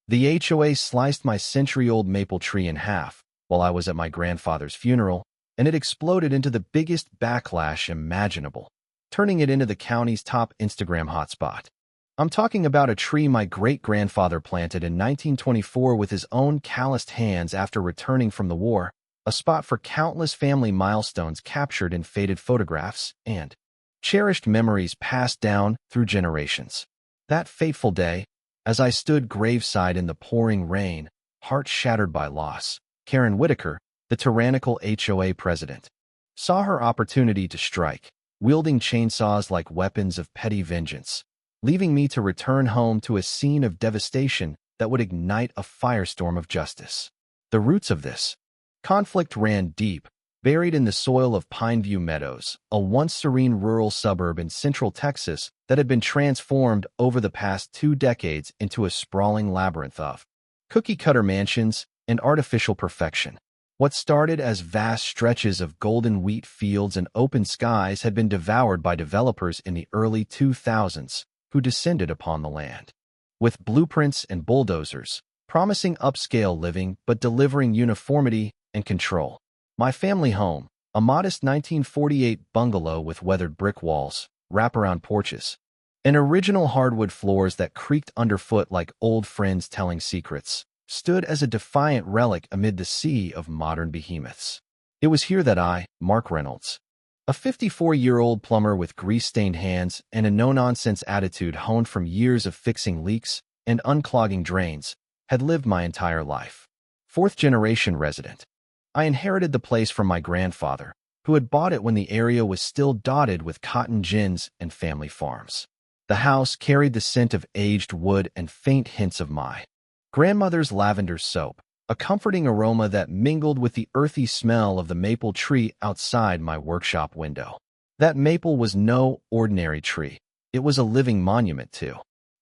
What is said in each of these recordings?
The HOA sliced my century-old maple tree in half while I was at my grandfather's funeral, and it exploded into the biggest backlash imaginable, turning it into the county's top Instagram hotspot. I'm talking about a tree my great-grandfather planted in 1924 with his own calloused hands after returning from the war, a spot for countless family milestones captured in faded photographs and cherished memories passed down through generations. That fateful day, as I stood graveside in the pouring rain, heart shattered by loss, Karen Whitaker, the tyrannical HOA president, saw her opportunity to strike, wielding chainsaws like weapons of petty vengeance, leaving me to return home to a scene of devastation that would ignite a firestorm of justice. The roots of this conflict ran deep, buried in the soil of Pineview Meadows, a once serene rural suburb in central Texas that had been transformed over the past 2 decades into a sprawling labyrinth of cookie-cutter mansions and artificial perfection. What started as vast stretches of golden wheat fields and open skies had been devoured by developers in the early 2000s who descended upon the land with blueprints and bulldozers, promising upscale living but delivering uniformity and control. My family home, a modest 1948 bungalow with weathered brick walls, wraparound porches, and original hardwood floors that creaked underfoot like old friends telling secrets, stood as a defiant relic amid the sea of modern behemoths. It was here that I, Mark Reynolds, a 54-year-old plumber with grease-stained hands and a no-nonsense attitude honed from years of fixing leaks and unclogging drains, had lived my entire life. Fourth-generation resident. I inherited the place from my grandfather, who had bought it when the area was still dotted with cotton gins and family farms. The house carried the scent of aged wood and faint hints of my grandmother's lavender soap, a comforting aroma that mingled with the earthy smell of the maple tree outside my workshop window. That maple was no ordinary tree. It was a living monument to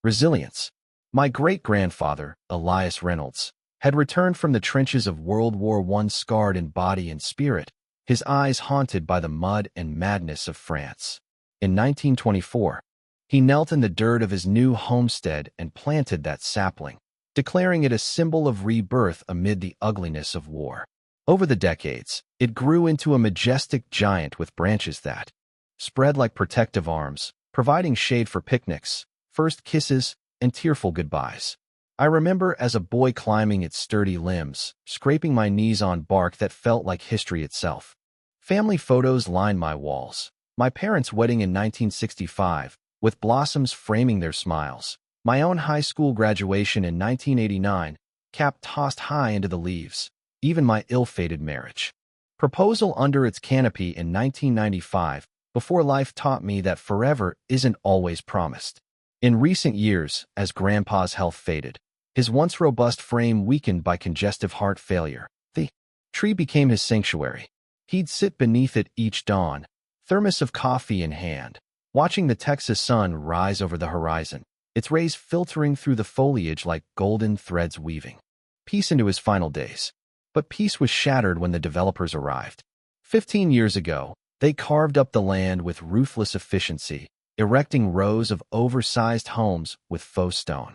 resilience. My great-grandfather, Elias Reynolds, had returned from the trenches of World War I scarred in body and spirit, his eyes haunted by the mud and madness of France. In 1924, he knelt in the dirt of his new homestead and planted that sapling, declaring it a symbol of rebirth amid the ugliness of war. Over the decades, it grew into a majestic giant with branches that spread like protective arms, providing shade for picnics, first kisses, and tearful goodbyes. I remember as a boy climbing its sturdy limbs, scraping my knees on bark that felt like history itself. Family photos lined my walls. My parents' wedding in 1965, with blossoms framing their smiles. My own high school graduation in 1989, cap tossed high into the leaves. Even my ill-fated marriage proposal under its canopy in 1995, before life taught me that forever isn't always promised. In recent years, as Grandpa's health faded, his once robust frame weakened by congestive heart failure, the tree became his sanctuary. He'd sit beneath it each dawn, thermos of coffee in hand, watching the Texas sun rise over the horizon, its rays filtering through the foliage like golden threads weaving peace into his final days. But peace was shattered when the developers arrived. 15 years ago, they carved up the land with ruthless efficiency, erecting rows of oversized homes with faux stone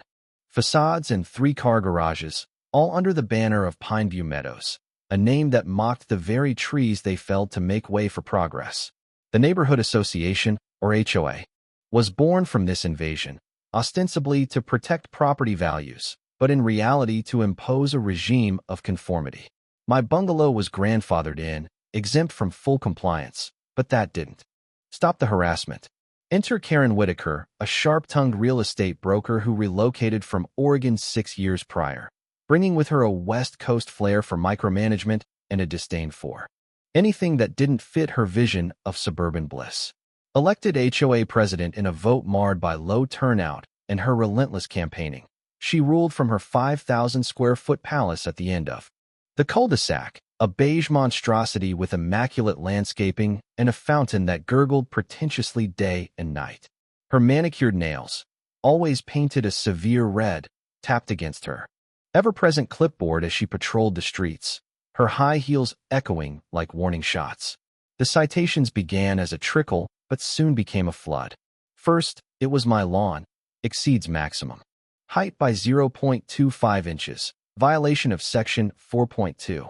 facades and 3-car garages, all under the banner of Pineview Meadows, a name that mocked the very trees they felled to make way for progress. The Neighborhood Association, or HOA, was born from this invasion, ostensibly to protect property values, but in reality to impose a regime of conformity. My bungalow was grandfathered in, exempt from full compliance, but that didn't stop the harassment. Enter Karen Whitaker, a sharp-tongued real estate broker who relocated from Oregon 6 years prior, bringing with her a West Coast flair for micromanagement and a disdain for anything that didn't fit her vision of suburban bliss. Elected HOA president in a vote marred by low turnout and her relentless campaigning, she ruled from her 5,000-square-foot palace at the end of the cul-de-sac, a beige monstrosity with immaculate landscaping and a fountain that gurgled pretentiously day and night. Her manicured nails, always painted a severe red, tapped against her ever-present clipboard as she patrolled the streets, her high heels echoing like warning shots. The citations began as a trickle, but soon became a flood. First, it was my lawn, exceeds maximum. Height by 0.25 inches. Violation of Section 4.2.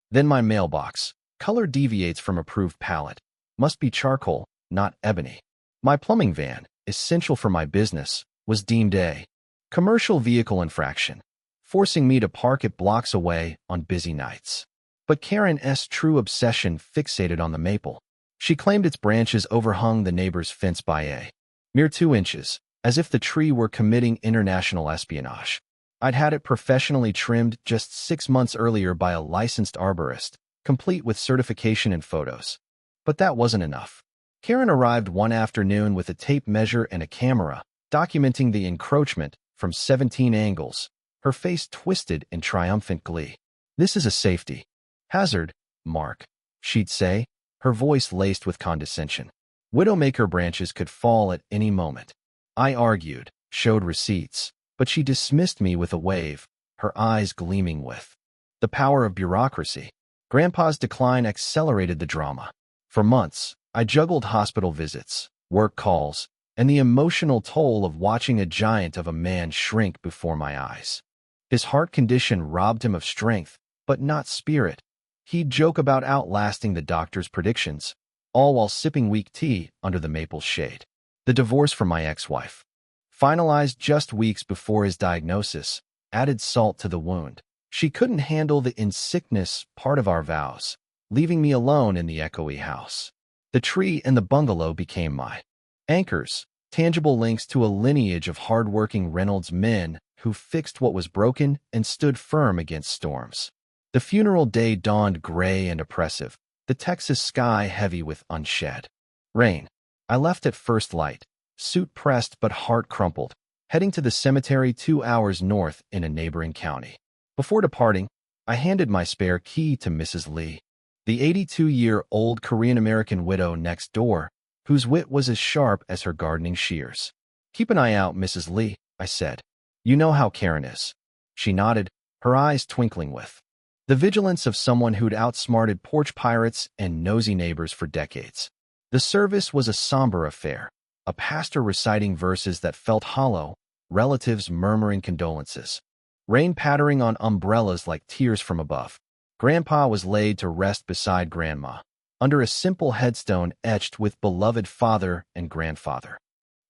Then my mailbox. Color deviates from approved palette. Must be charcoal, not ebony. My plumbing van, essential for my business, was deemed a commercial vehicle infraction, forcing me to park it blocks away on busy nights. But Karen's true obsession fixated on the maple. She claimed its branches overhung the neighbor's fence by a mere 2 inches, as if the tree were committing international espionage. I'd had it professionally trimmed just 6 months earlier by a licensed arborist, complete with certification and photos. But that wasn't enough. Karen arrived one afternoon with a tape measure and a camera, documenting the encroachment from 17 angles, her face twisted in triumphant glee. "This is a safety hazard, Mark," she'd say, her voice laced with condescension. "Widowmaker branches could fall at any moment." I argued, showed receipts, but she dismissed me with a wave, her eyes gleaming with the power of bureaucracy. Grandpa's decline accelerated the drama. For months, I juggled hospital visits, work calls, and the emotional toll of watching a giant of a man shrink before my eyes. His heart condition robbed him of strength, but not spirit. He'd joke about outlasting the doctor's predictions, all while sipping weak tea under the maple shade. The divorce from my ex-wife, finalized just weeks before his diagnosis, added salt to the wound. She couldn't handle the in-sickness part of our vows, leaving me alone in the echoey house. The tree and the bungalow became my anchors, tangible links to a lineage of hard-working Reynolds men who fixed what was broken and stood firm against storms. The funeral day dawned gray and oppressive, the Texas sky heavy with unshed rain. I left at first light, suit pressed but heart crumpled, heading to the cemetery 2 hours north in a neighboring county. Before departing, I handed my spare key to Mrs. Lee, the 82-year-old Korean-American widow next door, whose wit was as sharp as her gardening shears. "Keep an eye out, Mrs. Lee," I said. "You know how Karen is." She nodded, her eyes twinkling with the vigilance of someone who'd outsmarted porch pirates and nosy neighbors for decades. The service was a somber affair, a pastor reciting verses that felt hollow, relatives murmuring condolences, rain pattering on umbrellas like tears from above. Grandpa was laid to rest beside Grandma, under a simple headstone etched with beloved father and grandfather.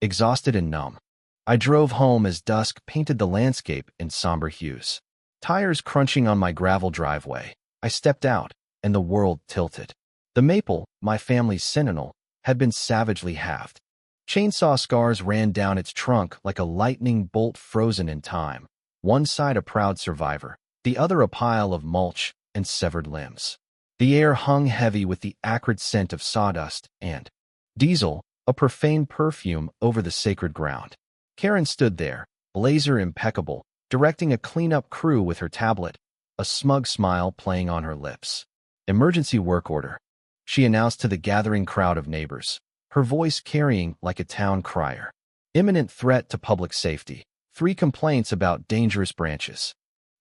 Exhausted and numb, I drove home as dusk painted the landscape in somber hues. Tires crunching on my gravel driveway, I stepped out, and the world tilted. The maple, my family's sentinel, had been savagely halved. Chainsaw scars ran down its trunk like a lightning bolt frozen in time, one side a proud survivor, the other a pile of mulch and severed limbs. The air hung heavy with the acrid scent of sawdust and diesel, a profane perfume over the sacred ground. Karen stood there, blazer impeccable, directing a cleanup crew with her tablet, a smug smile playing on her lips. "Emergency work order," she announced to the gathering crowd of neighbors, her voice carrying like a town crier. "Imminent threat to public safety. 3 complaints about dangerous branches."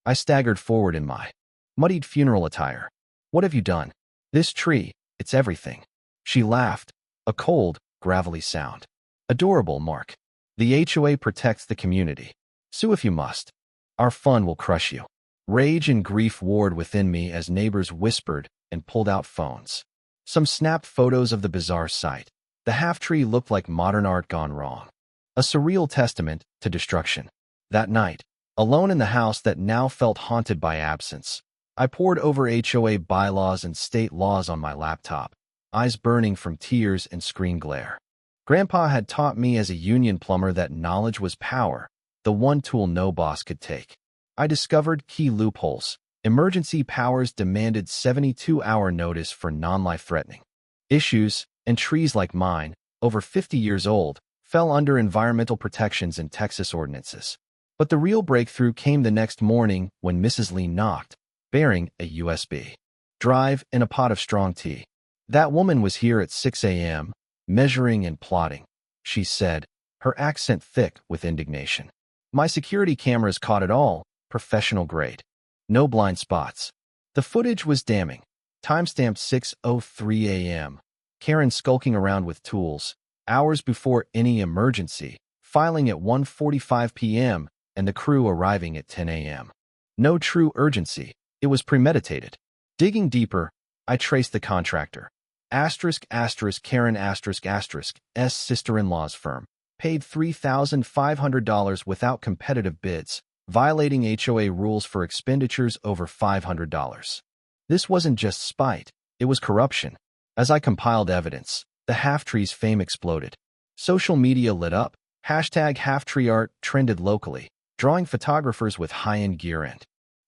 I staggered forward in my muddied funeral attire. "What have you done?" "This tree, it's everything." She laughed, a cold, gravelly sound. "Adorable, Mark. The HOA protects the community. Sue if you must. Our fun will crush you." Rage and grief warred within me as neighbors whispered and pulled out phones. Some snapped photos of the bizarre sight. The half-tree looked like modern art gone wrong, a surreal testament to destruction. That night, alone in the house that now felt haunted by absence, I pored over HOA bylaws and state laws on my laptop, eyes burning from tears and screen glare. Grandpa had taught me as a union plumber that knowledge was power, the one tool no boss could take. I discovered key loopholes. Emergency powers demanded 72-hour notice for non-life-threatening issues, and trees like mine, over 50 years old, fell under environmental protections in Texas ordinances. But the real breakthrough came the next morning when Mrs. Lee knocked, bearing a USB drive and a pot of strong tea. "That woman was here at 6 a.m., measuring and plotting," she said, her accent thick with indignation. "My security cameras caught it all, professional grade. No blind spots." The footage was damning. Timestamped 6:03 a.m. Karen skulking around with tools, hours before any emergency, filing at 1:45 p.m., and the crew arriving at 10 a.m. No true urgency. It was premeditated. Digging deeper, I traced the contractor. Karen S sister-in-law's firm. Paid $3,500 without competitive bids, violating HOA rules for expenditures over $500. This wasn't just spite, it was corruption. As I compiled evidence, the half-tree's fame exploded. Social media lit up. #halftreeart trended locally, drawing photographers with high-end gear and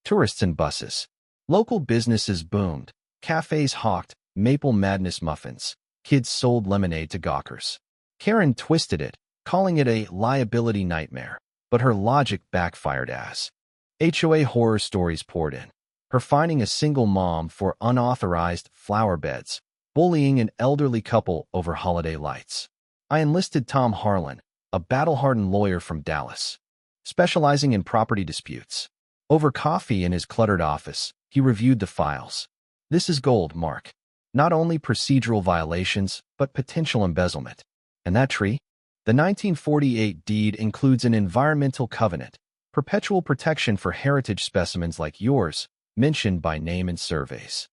tourists and buses. Local businesses boomed. Cafes hawked Maple Madness muffins. Kids sold lemonade to gawkers. Karen twisted it, calling it a liability nightmare, but her logic backfired as HOA horror stories poured in. Her finding a single mom for unauthorized flower beds, bullying an elderly couple over holiday lights. I enlisted Tom Harlan, a battle-hardened lawyer from Dallas, specializing in property disputes. Over coffee in his cluttered office, he reviewed the files. This is gold, Mark. Not only procedural violations, but potential embezzlement. And that tree? The 1948 deed includes an environmental covenant, perpetual protection for heritage specimens like yours, mentioned by name in surveys.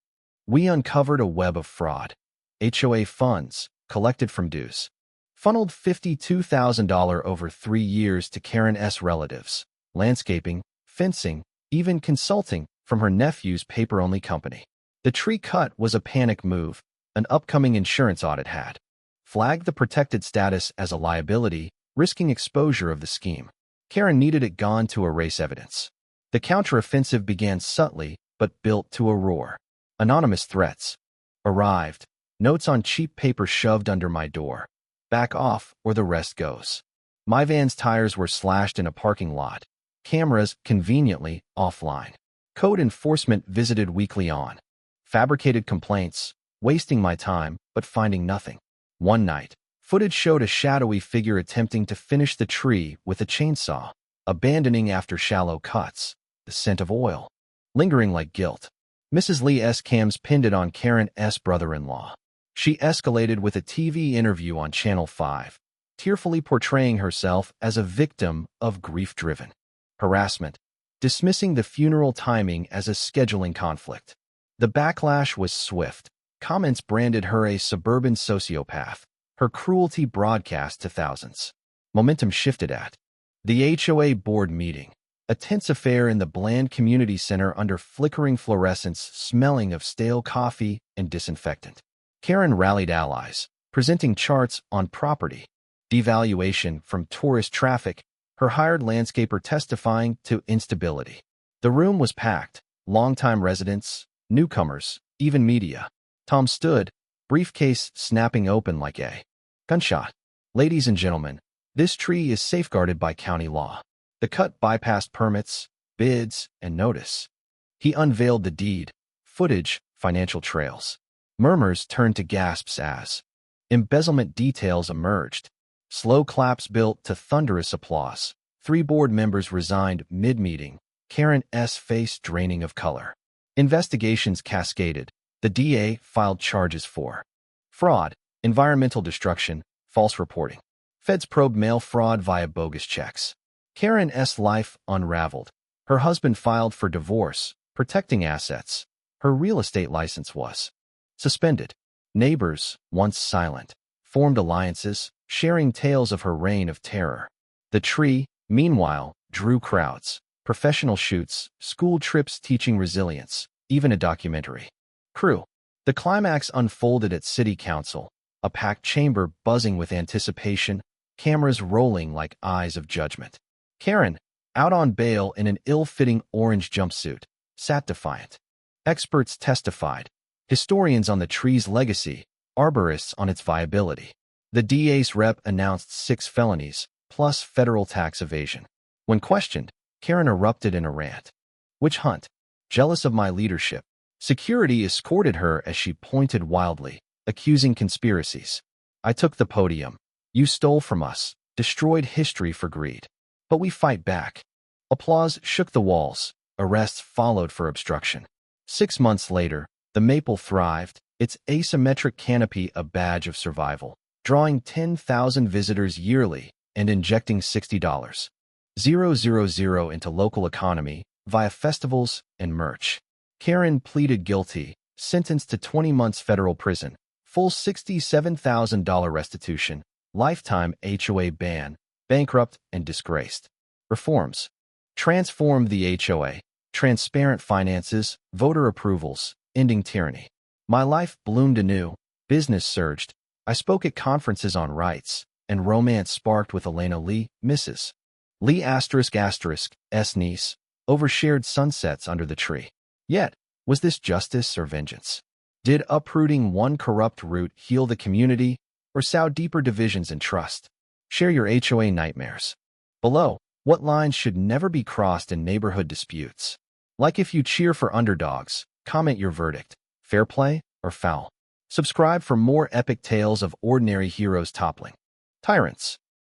We uncovered a web of fraud. HOA funds, collected from dues, funneled $52,000 over 3 years to Karen S. relatives, landscaping, fencing, even consulting from her nephew's paper-only company. The tree cut was a panic move. An upcoming insurance audit had flagged the protected status as a liability, risking exposure of the scheme. Karen needed it gone to erase evidence. The counteroffensive began subtly, but built to a roar. Anonymous threats arrived. Notes on cheap paper shoved under my door. Back off, or the rest goes. My van's tires were slashed in a parking lot. Cameras, conveniently, offline. Code enforcement visited weekly on. Fabricated complaints, wasting my time, but finding nothing. One night, footage showed a shadowy figure attempting to finish the tree with a chainsaw, abandoning after shallow cuts, the scent of oil, lingering like guilt. Mrs. Lee S. Cams pinned it on Karen S. brother-in-law. She escalated with a TV interview on Channel 5, tearfully portraying herself as a victim of grief-driven harassment, dismissing the funeral timing as a scheduling conflict. The backlash was swift. Comments branded her a suburban sociopath, her cruelty broadcast to thousands. Momentum shifted at the HOA board meeting, a tense affair in the bland community center under flickering fluorescence smelling of stale coffee and disinfectant. Karen rallied allies, presenting charts on property devaluation from tourist traffic, her hired landscaper testifying to instability. The room was packed, longtime residents, newcomers, even media. Tom stood, briefcase snapping open like a gunshot. Ladies and gentlemen, this tree is safeguarded by county law. The cut bypassed permits, bids, and notice. He unveiled the deed, footage, financial trails. Murmurs turned to gasps as embezzlement details emerged. Slow claps built to thunderous applause. 3 board members resigned mid-meeting, Karen S. face draining of color. Investigations cascaded. The DA filed charges for fraud, environmental destruction, false reporting. Feds probed mail fraud via bogus checks. Karen S. life unraveled. Her husband filed for divorce, protecting assets. Her real estate license was suspended. Neighbors, once silent, formed alliances, sharing tales of her reign of terror. The tree, meanwhile, drew crowds, professional shoots, school trips teaching resilience, even a documentary. Crew. The climax unfolded at City Council, a packed chamber buzzing with anticipation, cameras rolling like eyes of judgment. Karen, out on bail in an ill-fitting orange jumpsuit, sat defiant. Experts testified. Historians on the tree's legacy, arborists on its viability. The DA's rep announced 6 felonies, plus federal tax evasion. When questioned, Karen erupted in a rant. Witch hunt. Jealous of my leadership. Security escorted her as she pointed wildly, accusing conspiracies. I took the podium. You stole from us, destroyed history for greed. But we fight back. Applause shook the walls. Arrests followed for obstruction. 6 months later, the maple thrived, its asymmetric canopy a badge of survival, drawing 10,000 visitors yearly and injecting $60 000 into local economy via festivals and merch. Karen pleaded guilty, sentenced to 20 months federal prison, full $67,000 restitution, lifetime HOA ban, bankrupt and disgraced. Reforms. Transform the HOA. Transparent finances, voter approvals, ending tyranny. My life bloomed anew, business surged. I spoke at conferences on rights, and romance sparked with Elena Lee, Mrs. Lee S niece, over shared sunsets under the tree. Yet, was this justice or vengeance? Did uprooting one corrupt root heal the community, or sow deeper divisions in trust? Share your HOA nightmares. Below, what lines should never be crossed in neighborhood disputes? Like if you cheer for underdogs, comment your verdict. Fair play or foul? Subscribe for more epic tales of ordinary heroes toppling tyrants.